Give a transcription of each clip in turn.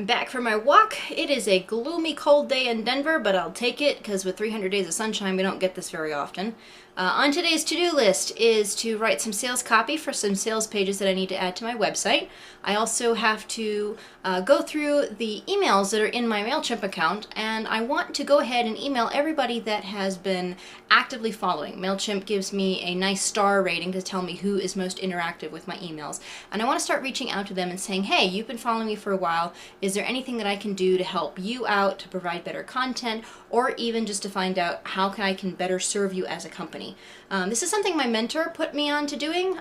back from my walk. It is a gloomy, cold day in Denver, but I'll take it because with 300 days of sunshine, we don't get this very often. On today's to-do list is to write some sales copy for some sales pages that I need to add to my website. I also have to go through the emails that are in my MailChimp account, and I want to go ahead and email everybody that has been actively following. MailChimp gives me a nice star rating to tell me who is most interactive with my emails, and I want to start reaching out to them and saying, hey, you've been following me for a while. Is there anything that I can do to help you out, to provide better content, or even just to find out how I can better serve you as a company? This is something my mentor put me on to doing.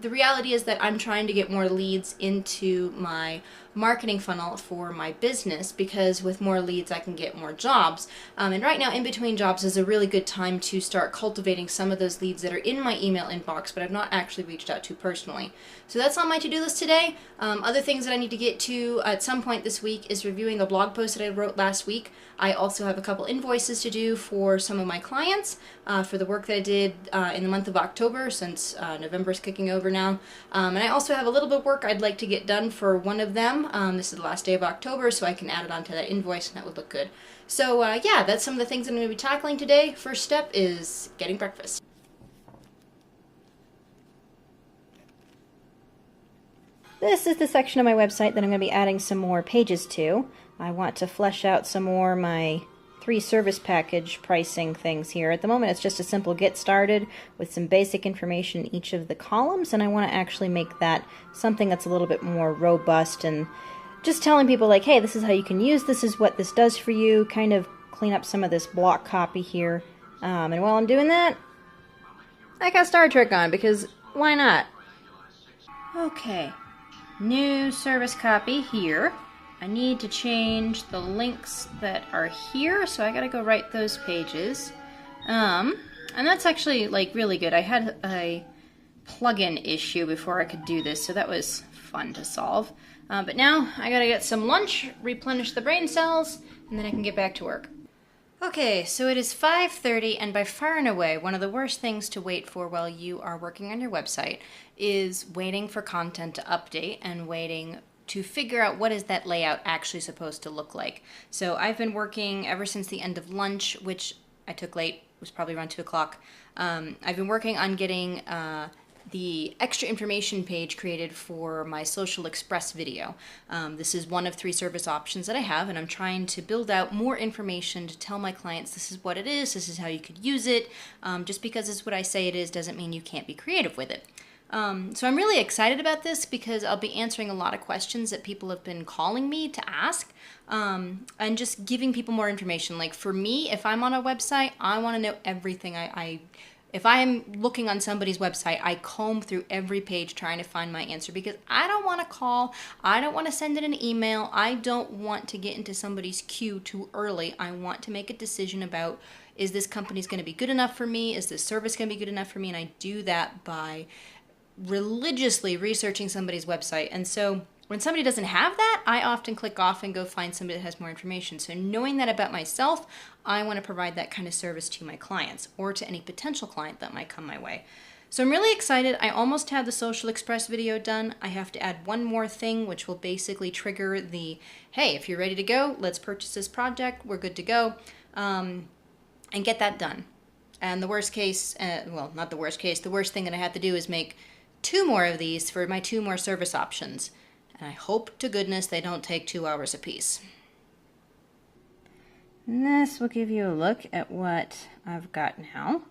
The reality is that I'm trying to get more leads into my marketing funnel for my business, because with more leads I can get more jobs. And right now, in between jobs is a really good time to start cultivating some of those leads that are in my email inbox but I've not actually reached out to personally. So that's on my to-do list today. Other things that I need to get to at some point this week is reviewing the blog post that I wrote last week. I also have a couple invoices to do for some of my clients for the work that I did in the month of October, since November is kicking over now. And I also have a little bit of work I'd like to get done for one of them. This is the last day of October, so I can add it onto that invoice, and that would look good. So yeah, that's some of the things I'm going to be tackling today. First step is getting breakfast. This is the section of my website that I'm going to be adding some more pages to. I want to flesh out some more my 3 service package pricing things here. At the moment it's just a simple get started with some basic information in each of the columns, and I want to actually make that something that's a little bit more robust and just telling people like, hey, this is how you can use this, is what this does for you, kind of clean up some of this block copy here. And while I'm doing that, I got Star Trek on, because why not? Okay, new service copy here. I need to change the links that are here, so I gotta go write those pages. And that's actually like really good. I had a plugin issue before I could do this, so that was fun to solve. But now I gotta get some lunch, replenish the brain cells, and then I can get back to work. Okay, so it is 5:30, and by far and away, one of the worst things to wait for while you are working on your website is waiting for content to update and waiting to figure out what is that layout actually supposed to look like. So I've been working ever since the end of lunch, which I took late, it was probably around 2 o'clock. I've been working on getting the extra information page created for my Social Express video. This is one of 3 service options that I have, and I'm trying to build out more information to tell my clients this is what it is, this is how you could use it. Just because it's what I say it is doesn't mean you can't be creative with it. So I'm really excited about this because I'll be answering a lot of questions that people have been calling me to ask, and just giving people more information. Like for me, if I'm on a website, I want to know everything. If I'm looking on somebody's website, I comb through every page trying to find my answer, because I don't want to call, I don't want to send it an email, I don't want to get into somebody's queue too early. I want to make a decision about, is this company's going to be good enough for me? Is this service going to be good enough for me? And I do that by religiously researching somebody's website. And so when somebody doesn't have that, I often click off and go find somebody that has more information. So knowing that about myself, I want to provide that kind of service to my clients or to any potential client that might come my way. So I'm really excited. I almost have the Social Express video done. I have to add one more thing, which will basically trigger the, hey, if you're ready to go, let's purchase this project, we're good to go, and get that done. And the worst case, well, not the worst case, the worst thing that I have to do is make 2 more of these for my 2 more service options. And I hope to goodness they don't take 2 hours apiece. And this will give you a look at what I've got now.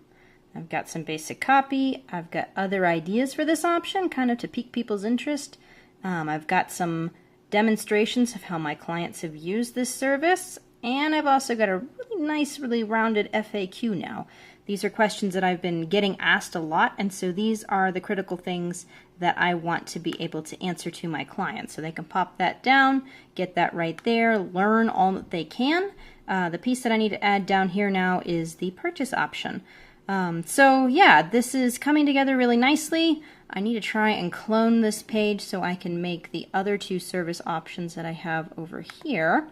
I've got some basic copy. I've got other ideas for this option, kind of to pique people's interest. I've got some demonstrations of how my clients have used this service. And I've also got a really nice, really rounded FAQ now. These are questions that I've been getting asked a lot, and so these are the critical things that I want to be able to answer to my clients. So they can pop that down, get that right there, learn all that they can. The piece that I need to add down here now is the purchase option. So yeah, this is coming together really nicely. I need to try and clone this page so I can make the other 2 service options that I have over here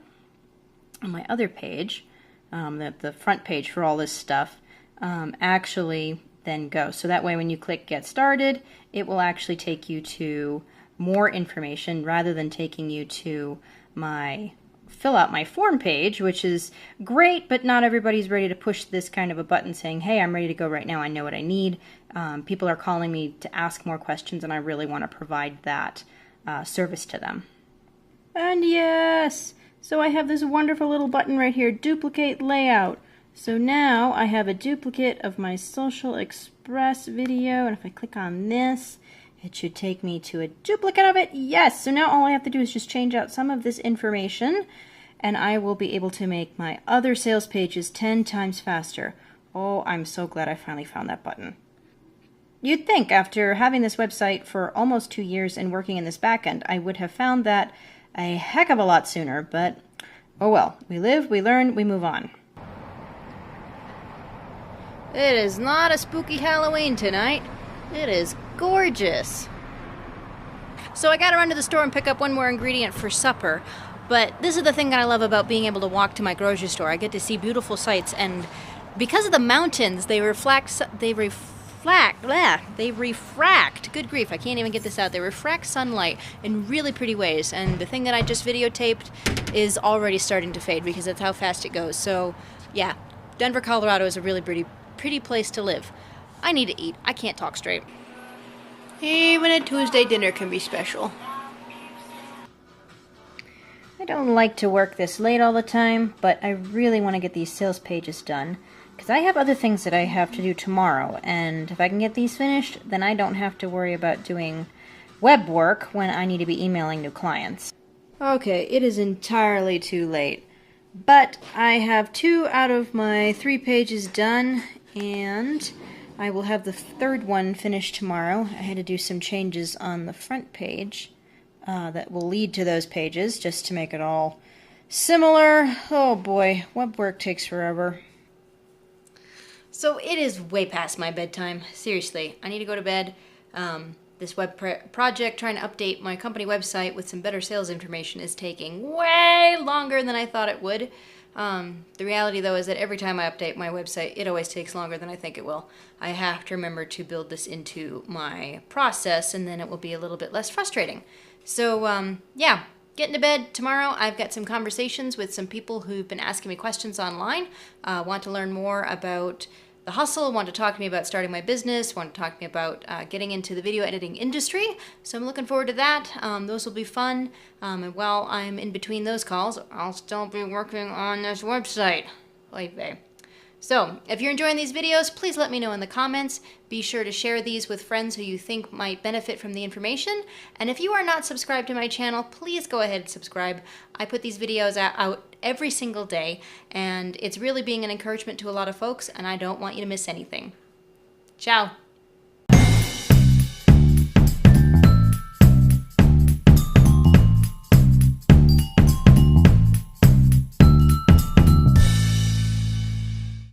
on my other page, the front page for all this stuff, actually then go. So that way when you click Get Started, it will actually take you to more information rather than taking you to my fill out my form page, which is great, but not everybody's ready to push this kind of a button saying, hey, I'm ready to go right now. I know what I need. People are calling me to ask more questions, and I really want to provide that service to them. And yes, so I have this wonderful little button right here, duplicate layout. So now I have a duplicate of my Social Express video, and if I click on this, it should take me to a duplicate of it. Yes, so now all I have to do is just change out some of this information, and I will be able to make my other sales pages 10 times faster. Oh, I'm so glad I finally found that button. You'd think after having this website for almost 2 years and working in this backend, I would have found that a heck of a lot sooner, but oh well. We live, we learn, we move on. It is not a spooky Halloween tonight. It is gorgeous. So I gotta run to the store and pick up one more ingredient for supper. But this is the thing that I love about being able to walk to my grocery store. I get to see beautiful sights, and because of the mountains, they refract, good grief, I can't even get this out. They refract sunlight in really pretty ways, and the thing that I just videotaped is already starting to fade because that's how fast it goes. So yeah, Denver, Colorado is a really pretty place to live. I need to eat. I can't talk straight. Even a Tuesday dinner can be special. I don't like to work this late all the time, but I really want to get these sales pages done, because I have other things that I have to do tomorrow, and if I can get these finished, then I don't have to worry about doing web work when I need to be emailing new clients. Okay, it is entirely too late, but I have 2 out of my 3 pages done, and I will have the 3rd one finished tomorrow. I had to do some changes on the front page that will lead to those pages, just to make it all similar. Oh boy, web work takes forever. So it is way past my bedtime. Seriously, I need to go to bed. This web project, trying to update my company website with some better sales information, is taking way longer than I thought it would. The reality, though, is that every time I update my website, it always takes longer than I think it will. I have to remember to build this into my process, and then it will be a little bit less frustrating. So, yeah, getting to bed tomorrow. I've got some conversations with some people who've been asking me questions online, want to learn more about the hustle, want to talk to me about starting my business, want to talk to me about getting into the video editing industry. So I'm looking forward to that. Those will be fun. And while I'm in between those calls, I'll still be working on this website. Oy vey. So if you're enjoying these videos, please let me know in the comments. Be sure to share these with friends who you think might benefit from the information. And if you are not subscribed to my channel, please go ahead and subscribe. I put these videos out every single day, and it's really being an encouragement to a lot of folks, and I don't want you to miss anything. Ciao.